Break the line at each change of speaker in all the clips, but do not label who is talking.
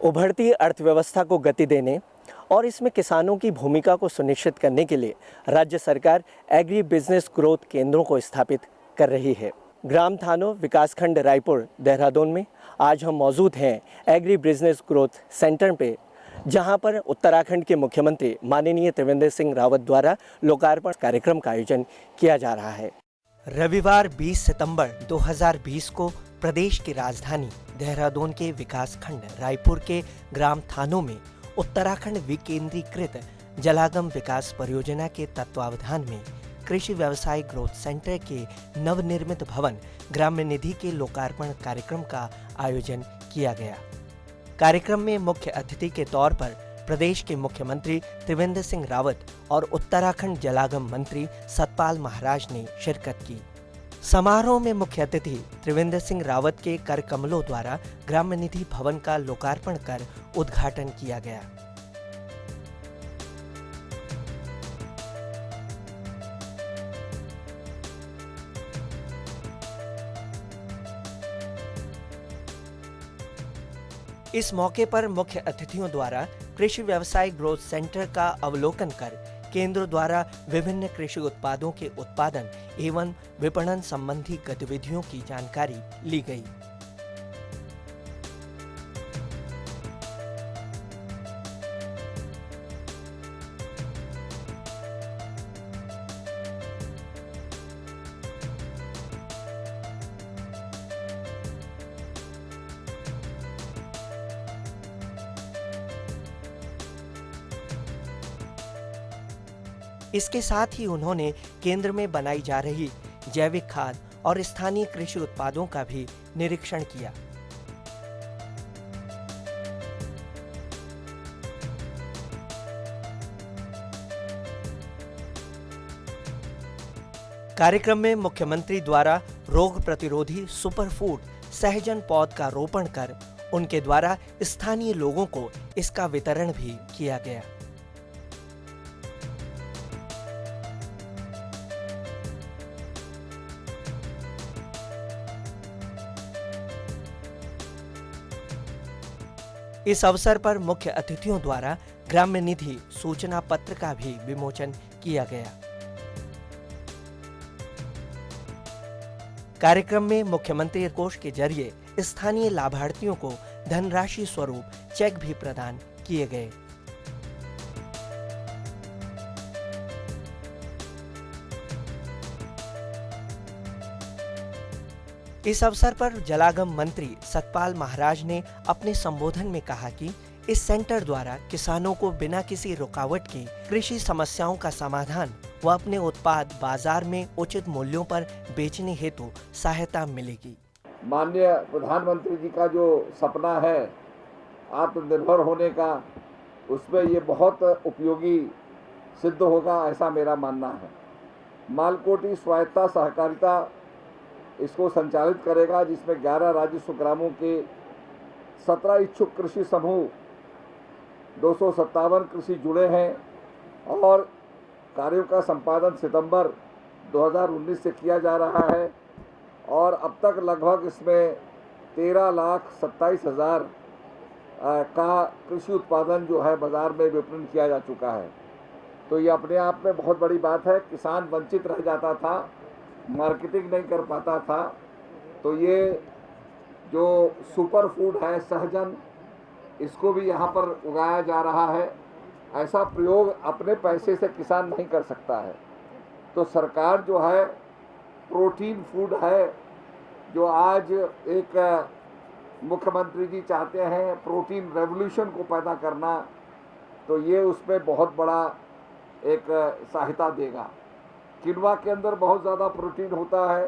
उभरती अर्थव्यवस्था को गति देने और इसमें किसानों की भूमिका को सुनिश्चित करने के लिए राज्य सरकार एग्री बिजनेस ग्रोथ केंद्रों को स्थापित कर रही है। ग्राम थानों विकासखंड रायपुर देहरादून में आज हम मौजूद हैं एग्री बिजनेस ग्रोथ सेंटर पे, जहां पर उत्तराखंड के मुख्यमंत्री माननीय त्रिवेंद्र सिंह रावत द्वारा लोकार्पण कार्यक्रम का आयोजन किया जा रहा है। रविवार 20 सितंबर 2020 को प्रदेश की राजधानी देहरादून के विकासखंड रायपुर के ग्राम थानों में उत्तराखंड विकेंद्रीकृत जलागम विकास परियोजना के तत्वावधान में कृषि व्यवसाय ग्रोथ सेंटर के नवनिर्मित भवन ग्राम्य निधि के लोकार्पण कार्यक्रम का आयोजन किया गया। कार्यक्रम में मुख्य अतिथि के तौर पर प्रदेश के मुख्यमंत्री त्रिवेंद्र सिंह रावत और उत्तराखंड जलागम मंत्री सतपाल महाराज ने शिरकत की। समारोह में मुख्य अतिथि त्रिवेंद्र सिंह रावत के कर कमलों द्वारा ग्राम्य निधि भवन का लोकार्पण कर उद्घाटन किया गया। इस मौके पर मुख्य अतिथियों द्वारा कृषि व्यवसाय ग्रोथ सेंटर का अवलोकन कर केंद्र द्वारा विभिन्न कृषि उत्पादों के उत्पादन एवं विपणन संबंधी गतिविधियों की जानकारी ली गई। इसके साथ ही उन्होंने केंद्र में बनाई जा रही जैविक खाद और स्थानीय कृषि उत्पादों का भी निरीक्षण किया। कार्यक्रम में मुख्यमंत्री द्वारा रोग प्रतिरोधी सुपर फूड सहजन पौध का रोपण कर उनके द्वारा स्थानीय लोगों को इसका वितरण भी किया गया। इस अवसर पर मुख्य अतिथियों द्वारा ग्राम्य निधि सूचना पत्र का भी विमोचन किया गया। कार्यक्रम में मुख्यमंत्री कोष के जरिए स्थानीय लाभार्थियों को धनराशि स्वरूप चेक भी प्रदान किए गए। इस अवसर पर जलागम मंत्री सतपाल महाराज ने अपने संबोधन में कहा कि इस सेंटर द्वारा किसानों को बिना किसी रुकावट के कृषि समस्याओं का समाधान व अपने उत्पाद बाजार में उचित मूल्यों पर बेचने हेतु सहायता मिलेगी।
माननीय प्रधानमंत्री जी का जो सपना है आत्मनिर्भर होने का, उसमें ये बहुत उपयोगी सिद्ध होगा, ऐसा मेरा मानना है। मालकोटी स्वायत्ता सहकारिता इसको संचालित करेगा, जिसमें 11 राजस्व ग्रामों के 17 इच्छुक कृषि समूह 257 कृषि जुड़े हैं और कार्यों का संपादन सितंबर 2019 से किया जा रहा है और अब तक लगभग इसमें 13,27,000 का कृषि उत्पादन जो है बाजार में विपणन किया जा चुका है। तो ये अपने आप में बहुत बड़ी बात है। किसान वंचित रह जाता था, मार्केटिंग नहीं कर पाता था, तो ये जो सुपर फूड है सहजन, इसको भी यहाँ पर उगाया जा रहा है। ऐसा प्रयोग अपने पैसे से किसान नहीं कर सकता है। तो सरकार जो है प्रोटीन फूड है, जो आज एक मुख्यमंत्री जी चाहते हैं प्रोटीन रेवोल्यूशन को पैदा करना, तो ये उसमें बहुत बड़ा एक सहायता देगा। किनवा के अंदर बहुत ज़्यादा प्रोटीन होता है,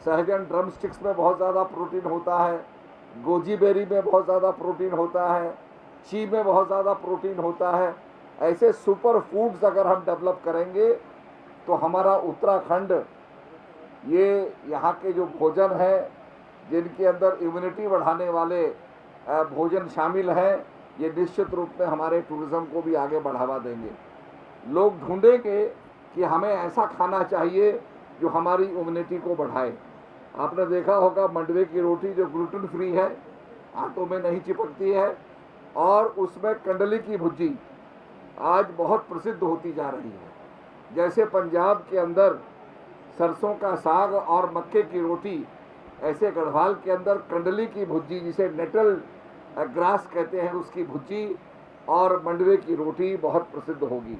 सहजन ड्रम स्टिक्स में बहुत ज़्यादा प्रोटीन होता है, गोजी बेरी में बहुत ज़्यादा प्रोटीन होता है, ची में बहुत ज़्यादा प्रोटीन होता है। ऐसे सुपर फूड्स अगर हम डेवलप करेंगे तो हमारा उत्तराखंड, ये यहाँ के जो भोजन है जिनके अंदर इम्यूनिटी बढ़ाने वाले भोजन शामिल हैं, ये निश्चित रूप में हमारे टूरिज़्म को भी आगे बढ़ावा देंगे। लोग ढूंढेंगे कि हमें ऐसा खाना चाहिए जो हमारी इम्यूनिटी को बढ़ाए। आपने देखा होगा मंडवे की रोटी जो ग्लूटेन फ्री है, आंतों में नहीं चिपकती है, और उसमें कंडली की भुज्जी आज बहुत प्रसिद्ध होती जा रही है। जैसे पंजाब के अंदर सरसों का साग और मक्के की रोटी, ऐसे गढ़वाल के अंदर कंडली की भुज्जी, जिसे नेटल ग्रास कहते हैं, उसकी भुज्जी और मंडवे की रोटी बहुत प्रसिद्ध होगी।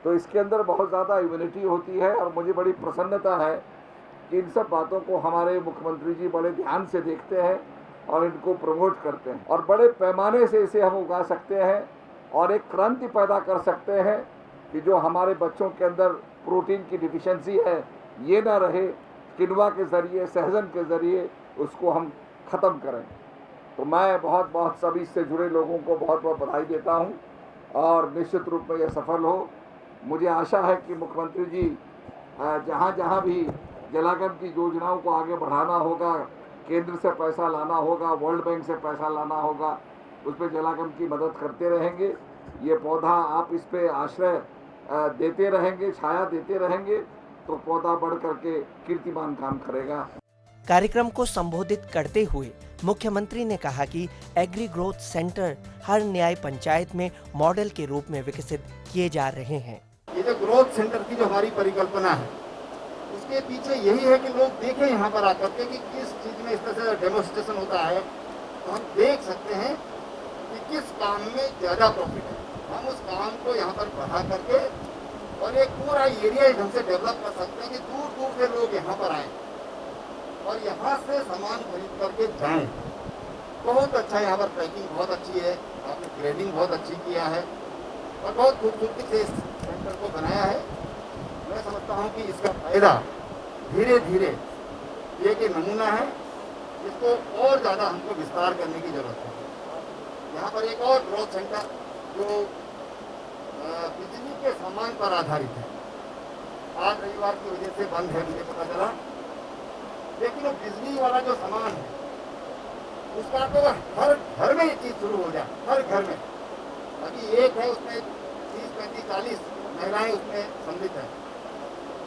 तो इसके अंदर बहुत ज़्यादा इम्यूनिटी होती है और मुझे बड़ी प्रसन्नता है कि इन सब बातों को हमारे मुख्यमंत्री जी बड़े ध्यान से देखते हैं और इनको प्रमोट करते हैं और बड़े पैमाने से इसे हम उगा सकते हैं और एक क्रांति पैदा कर सकते हैं कि जो हमारे बच्चों के अंदर प्रोटीन की डिफिशिएंसी है ये ना रहे, किनवा के ज़रिए, सहजन के ज़रिए उसको हम ख़त्म करें। तो मैं बहुत बहुत सभी से जुड़े लोगों को बहुत बहुत बधाई देता हूं और निश्चित रूप में यह सफल हो। मुझे आशा है कि मुख्यमंत्री जी जहां जहां भी जलागम की योजनाओं को आगे बढ़ाना होगा, केंद्र से पैसा लाना होगा, वर्ल्ड बैंक से पैसा लाना होगा, उस पर जलागम की मदद करते रहेंगे। ये पौधा आप इस पे आश्रय देते रहेंगे, छाया देते रहेंगे, तो पौधा बढ़ करके कीर्तिमान काम करेगा।
कार्यक्रम को संबोधित करते हुए मुख्यमंत्री ने कहा कि एग्री ग्रोथ सेंटर हर न्याय पंचायत में मॉडल के रूप में विकसित किए जा रहे हैं।
ये जो ग्रोथ सेंटर की जो हमारी परिकल्पना है, उसके पीछे यही है कि लोग देखें यहाँ पर आकर के कि किस चीज़ में इस तरह से डेमोन्स्ट्रेशन होता है, तो हम देख सकते हैं कि किस काम में ज़्यादा प्रॉफिट है। हम उस काम को यहाँ पर बढ़ा करके और एक पूरा एरिया ढंग से डेवलप कर सकते हैं कि दूर दूर से लोग यहाँ पर आएँ और यहाँ से सामान खरीद करके जाएं। बहुत अच्छा यहाँ पर पैकिंग बहुत अच्छी है, आपने ग्रेडिंग बहुत अच्छी किया है और बहुत खूबसूरती से इस सेंटर को बनाया है। मैं समझता हूँ कि इसका फायदा धीरे धीरे ये कि नमूना है, इसको और ज़्यादा हमको विस्तार करने की ज़रूरत है। यहाँ पर एक और ग्रोथ सेंटर जो बिजली के सामान पर आधारित है, आज रविवार की वजह से बंद है मुझे पता चला, लेकिन वो बिजली वाला जो सामान है उसका तो हर घर में ये चीज़ शुरू हो जाए, हर घर में। अभी एक है उसमें 30, 35, 40 महिलाएं उसमें सम्मिलित हैं,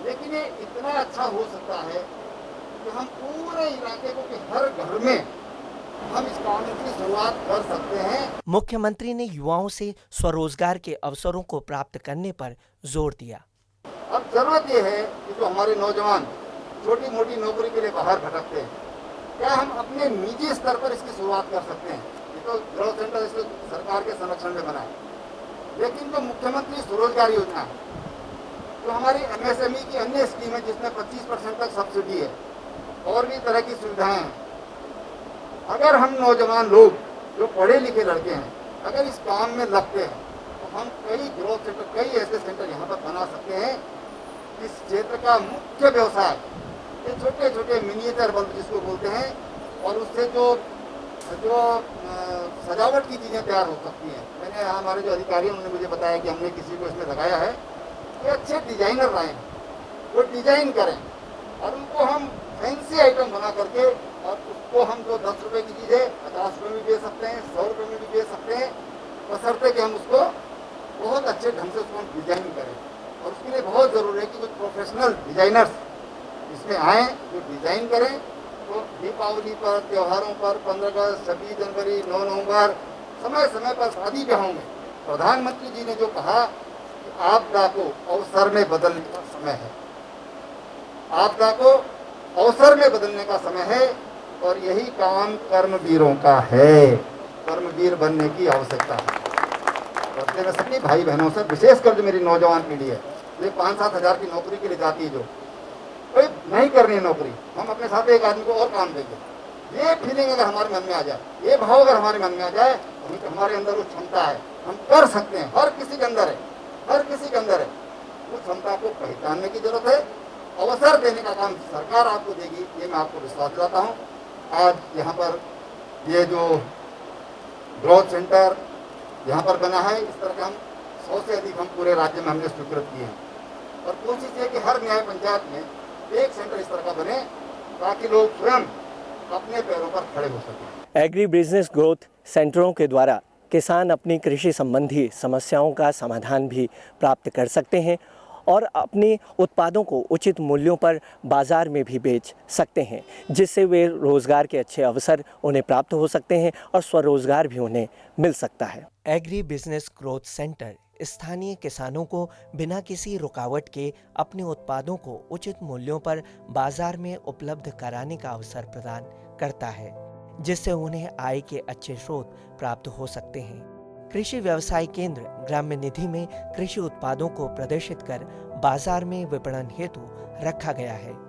लेकिन ये इतना अच्छा हो सकता है कि हम पूरे इलाके को कि हर घर में हम इस काम की शुरुआत कर सकते हैं।
मुख्यमंत्री ने युवाओं से स्वरोजगार के अवसरों को प्राप्त करने पर जोर दिया।
अब जरूरत ये है कि जो हमारे नौजवान छोटी मोटी नौकरी के लिए बाहर भटकते हैं, क्या हम अपने निजी स्तर पर इसकी शुरुआत कर सकते हैं। ये तो ग्रोथ सेंटर इसको सरकार के संरक्षण में बना है, लेकिन जो मुख्यमंत्री स्वरोजगार योजना है, जो हमारी MSME की अन्य स्कीम है जिसमें 25% तक सब्सिडी है और भी तरह की सुविधाएं हैं, अगर हम नौजवान लोग जो पढ़े लिखे लड़के हैं अगर इस काम में लगते हैं तो हम कई ग्रोथ सेंटर, कई ऐसे सेंटर यहाँ पर बना सकते हैं। इस क्षेत्र का मुख्य व्यवसाय ये छोटे छोटे मिनिएचर बल्ब जिसको बोलते हैं, और उससे जो सजावट की चीज़ें तैयार हो सकती हैं। मैंने हमारे जो अधिकारी हैं उन्होंने मुझे बताया कि हमने किसी को इसमें लगाया है कि अच्छे डिजाइनर लाए हैं, वो डिजाइन करें और उनको हम फैंसी आइटम बना करके और उसको हम जो 10 रुपये की चीज़ है 50 रुपये में बेच सकते हैं, 100 रुपये में भी बेच सकते हैं, बशर्ते कि हम उसको बहुत अच्छे ढंग से उसको डिजाइन करें। और उसके लिए बहुत ज़रूरी है कि कुछ प्रोफेशनल डिजाइनर्स इसमें आएँ, जो डिज़ाइन करें। तो दीपावली पर, त्योहारों पर, 15 अगस्त, 26 जनवरी, 9 नवंबर, समय समय पर शादी ब्याहों में प्रधानमंत्री जी ने जो कहा कि आपदा को अवसर में बदलने का समय है, आपदा को अवसर में बदलने का समय है और यही काम कर्मवीरों का है। कर्मवीर बनने की आवश्यकता है। और मैं सभी भाई बहनों से, विशेषकर जो मेरी नौजवान पीढ़ी है, ये 5-7 हज़ार की नौकरी के लिए जाती है, जो कोई नहीं करनी है नौकरी, हम अपने साथ एक आदमी को और काम देंगे। ये फीलिंग अगर हमारे मन में आ जाए, ये भाव अगर हमारे मन में आ जाए, तो हमारे अंदर वो क्षमता है, हम कर सकते हैं। हर किसी के अंदर है, हर किसी के अंदर है। उस क्षमता को पहचानने की जरूरत है। अवसर देने का काम सरकार आपको देगी, ये मैं आपको विश्वास दिलाता हूँ। आज यहाँ पर ये जो ग्रोथ सेंटर यहाँ पर बना है, इस तरह के हम 100 से अधिक हम पूरे राज्य में हमने स्वीकृत किए हैं और कोशिश है कि हर न्याय पंचायत में एक सेंटर इस तरह का बने ताकि लोग स्वयं अपने पैरों पर खड़े हो सकें।
एग्री बिजनेस ग्रोथ सेंटरों के द्वारा किसान अपनी कृषि संबंधी समस्याओं का समाधान भी प्राप्त कर सकते हैं और अपने उत्पादों को उचित मूल्यों पर बाज़ार में भी बेच सकते हैं, जिससे वे रोज़गार के अच्छे अवसर उन्हें प्राप्त हो सकते हैं और स्वरोज़गार भी उन्हें मिल सकता है। एग्री बिजनेस ग्रोथ सेंटर स्थानीय किसानों को बिना किसी रुकावट के अपने उत्पादों को उचित मूल्यों पर बाजार में उपलब्ध कराने का अवसर प्रदान करता है, जिससे उन्हें आय के अच्छे स्रोत प्राप्त हो सकते हैं। कृषि व्यवसाय केंद्र ग्राम्य निधि में कृषि उत्पादों को प्रदर्शित कर बाजार में विपणन हेतु रखा गया है।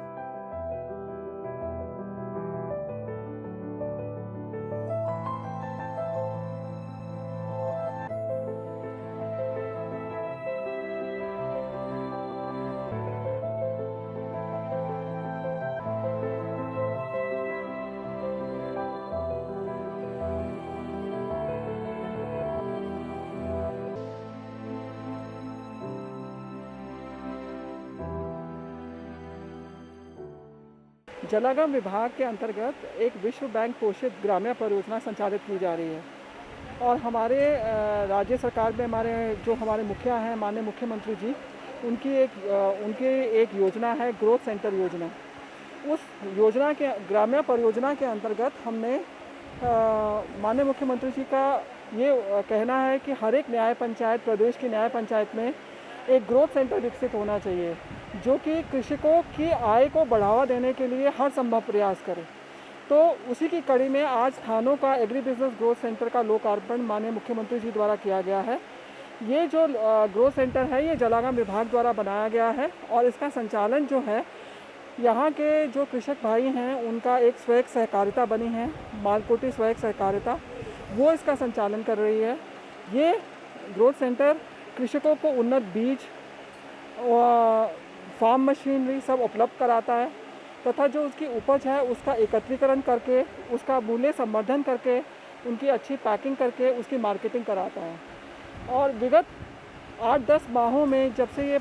जलागम विभाग के अंतर्गत एक विश्व बैंक पोषित ग्राम्य परियोजना संचालित की जा रही है और हमारे राज्य सरकार में हमारे मुखिया हैं माननीय मुख्यमंत्री जी, उनकी एक योजना है ग्रोथ सेंटर योजना। उस योजना के ग्राम्य परियोजना के अंतर्गत हमने माननीय मुख्यमंत्री जी का ये कहना है कि हर एक न्याय पंचायत, प्रदेश की न्याय पंचायत में एक ग्रोथ सेंटर विकसित होना चाहिए, जो कि कृषकों की आय को बढ़ावा देने के लिए हर संभव प्रयास करे। तो उसी की कड़ी में आज थानों का एग्री बिजनेस ग्रोथ सेंटर का लोकार्पण माननीय मुख्यमंत्री जी द्वारा किया गया है। ये जो ग्रोथ सेंटर है ये जलागम विभाग द्वारा बनाया गया है और इसका संचालन जो है यहाँ के जो कृषक भाई हैं उनका एक स्वयं सहकारिता बनी है, मालकोटी स्वयं सहकारिता, वो इसका संचालन कर रही है। ये ग्रोथ सेंटर कृषकों को उन्नत बीज और फार्म मशीनरी सब उपलब्ध कराता है तथा जो उसकी उपज है उसका एकत्रीकरण करके, उसका मूल्य संवर्धन करके, उनकी अच्छी पैकिंग करके उसकी मार्केटिंग कराता है। और विगत 8-10 माहों में जब से ये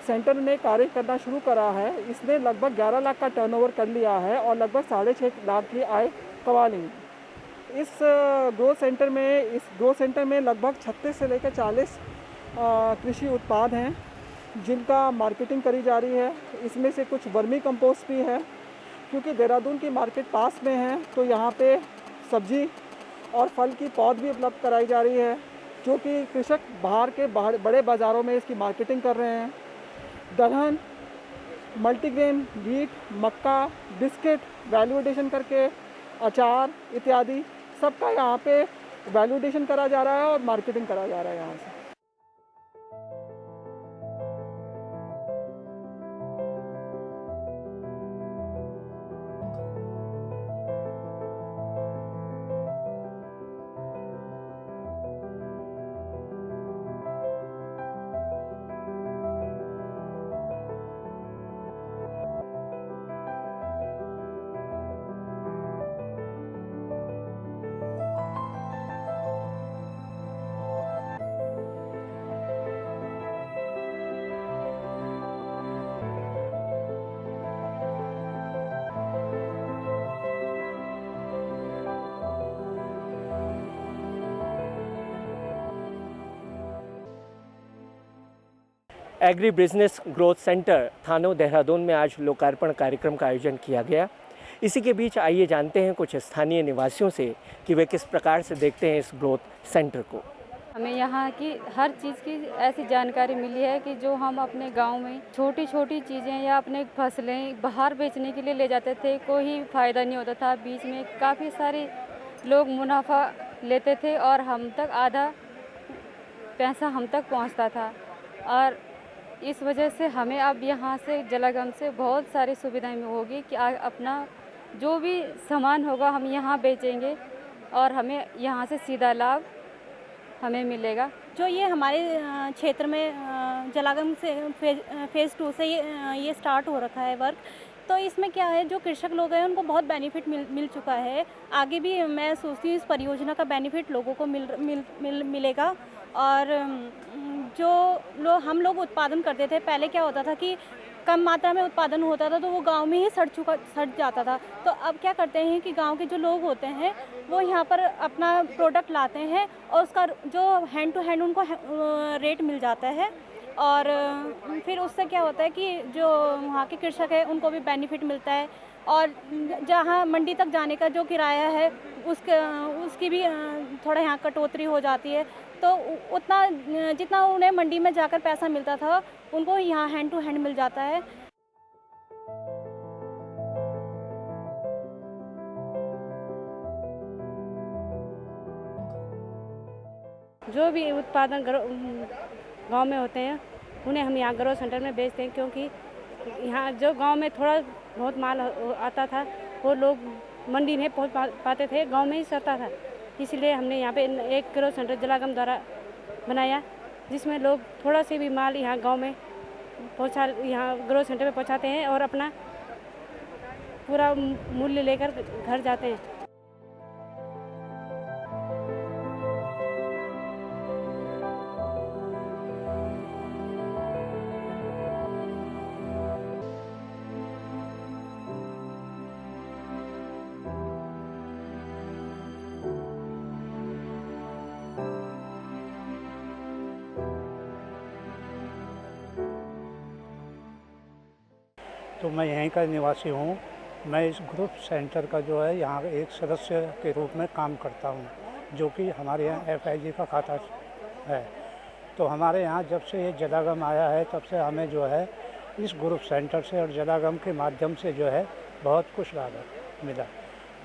सेंटर ने कार्य करना शुरू करा है, इसने लगभग 11 लाख का टर्नओवर कर लिया है और लगभग 6.5 लाख की आय कमा ली। इस ग्रोथ सेंटर में लगभग 36 से लेकर 40 कृषि उत्पाद हैं जिनका मार्केटिंग करी जा रही है। इसमें से कुछ वर्मी कंपोस्ट भी है, क्योंकि देहरादून की मार्केट पास में है तो यहाँ पे सब्जी और फल की पौध भी उपलब्ध कराई जा रही है, जो कि कृषक बाहर बड़े बाज़ारों में इसकी मार्केटिंग कर रहे हैं। दलहन, मल्टीग्रेन, वीट, मक्का, बिस्किट वैल्यू एडिशन करके, अचार इत्यादि सबका यहाँ पे वैल्यू एडिशन करा जा रहा है और मार्केटिंग करा जा रहा है यहाँ से।
एग्री बिजनेस ग्रोथ सेंटर थानों देहरादून में आज लोकार्पण कार्यक्रम का आयोजन किया गया। इसी के बीच आइए जानते हैं कुछ स्थानीय निवासियों से कि वे किस प्रकार से देखते हैं इस ग्रोथ सेंटर को।
हमें यहाँ की हर चीज़ की ऐसी जानकारी मिली है कि जो हम अपने गांव में छोटी छोटी चीज़ें या अपने फसलें बाहर बेचने के लिए ले जाते थे, कोई फ़ायदा नहीं होता था। बीच में काफ़ी सारे लोग मुनाफा लेते थे और हम तक आधा पैसा हम तक पहुँचता था। और इस वजह से हमें अब यहाँ से जलागम से बहुत सारी सुविधाएं होगी कि अपना जो भी सामान होगा हम यहाँ बेचेंगे और हमें यहाँ से सीधा लाभ हमें मिलेगा।
जो ये हमारे क्षेत्र में जलागम से फेज़ 2 से ये स्टार्ट हो रखा है वर्क, तो इसमें क्या है जो कृषक लोग हैं उनको बहुत बेनिफिट मिल चुका है। आगे भी मैं सोचती हूँ इस परियोजना का बेनिफिट लोगों को मिलेगा। और जो हम लोग उत्पादन करते थे, पहले क्या होता था कि कम मात्रा में उत्पादन होता था तो वो गांव में ही सड़ जाता था। तो अब क्या करते हैं कि गांव के जो लोग होते हैं वो यहाँ पर अपना प्रोडक्ट लाते हैं और उसका जो हैंड टू हैंड उनको रेट मिल जाता है। और फिर उससे क्या होता है कि जो वहाँ के कृषक है उनको भी बेनिफिट मिलता है, और जहाँ मंडी तक जाने का जो किराया है उसकी भी थोड़ा यहाँ कटौती हो जाती है। तो उतना जितना उन्हें मंडी में जाकर पैसा मिलता था उनको यहाँ हैंड टू हैंड मिल जाता है।
जो भी उत्पादन गांव में होते हैं उन्हें हम यहाँ ग्रोथ सेंटर में बेचते हैं, क्योंकि यहाँ जो गांव में थोड़ा बहुत माल आता था वो लोग मंडी नहीं पहुँच पाते थे, गांव में ही सरता था। इसलिए हमने यहाँ पे एक ग्रोथ सेंटर जलागम द्वारा बनाया, जिसमें लोग थोड़ा से भी माल यहाँ गांव में यहाँ ग्रोथ सेंटर में पहुँचाते हैं और अपना पूरा मूल्य लेकर घर जाते हैं।
तो मैं यहीं का निवासी हूँ। मैं इस ग्रुप सेंटर का जो है यहाँ एक सदस्य के रूप में काम करता हूँ, जो कि हमारे यहाँ FIG का खाता है। तो हमारे यहाँ जब से ये जलागम आया है तब से हमें जो है इस ग्रुप सेंटर से और जलागम के माध्यम से जो है बहुत कुछ लाभ मिला।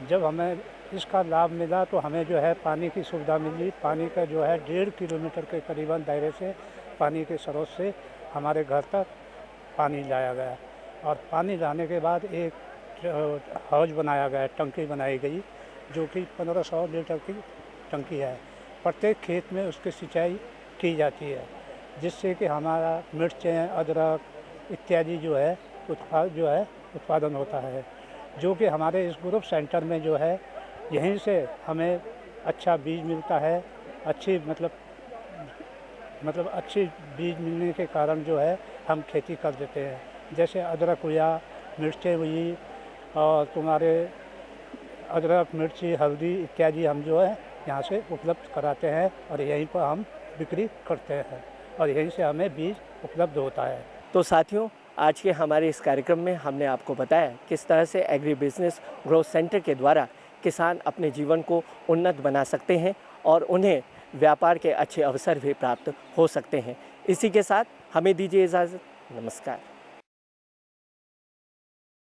जब हमें इसका लाभ मिला तो हमें जो है पानी की सुविधा मिली। पानी का जो है 1.5 किलोमीटर के करीबन दायरे से पानी के स्रोत से हमारे घर तक पानी लाया गया, और पानी लाने के बाद एक हौज बनाया गया, टंकी बनाई गई, जो कि 1500 लीटर की टंकी है। प्रत्येक खेत में उसकी सिंचाई की जाती है, जिससे कि हमारा मिर्चें, अदरक इत्यादि जो है उत्पादन होता है, जो कि हमारे इस ग्रुप सेंटर में जो है यहीं से हमें अच्छा बीज मिलता है। अच्छी मतलब अच्छी बीज मिलने के कारण जो है हम खेती कर देते हैं। जैसे अदरक हुआ, मिर्चें हुई, और तुम्हारे अदरक, मिर्ची, हल्दी इत्यादि हम जो है यहाँ से उपलब्ध कराते हैं और यहीं पर हम बिक्री करते हैं, और यहीं से हमें बीज उपलब्ध होता है।
तो साथियों, आज के हमारे इस कार्यक्रम में हमने आपको बताया किस तरह से एग्री बिजनेस ग्रोथ सेंटर के द्वारा किसान अपने जीवन को उन्नत बना सकते हैं और उन्हें व्यापार के अच्छे अवसर भी प्राप्त हो सकते हैं। इसी के साथ हमें दीजिए इजाज़त। नमस्कार।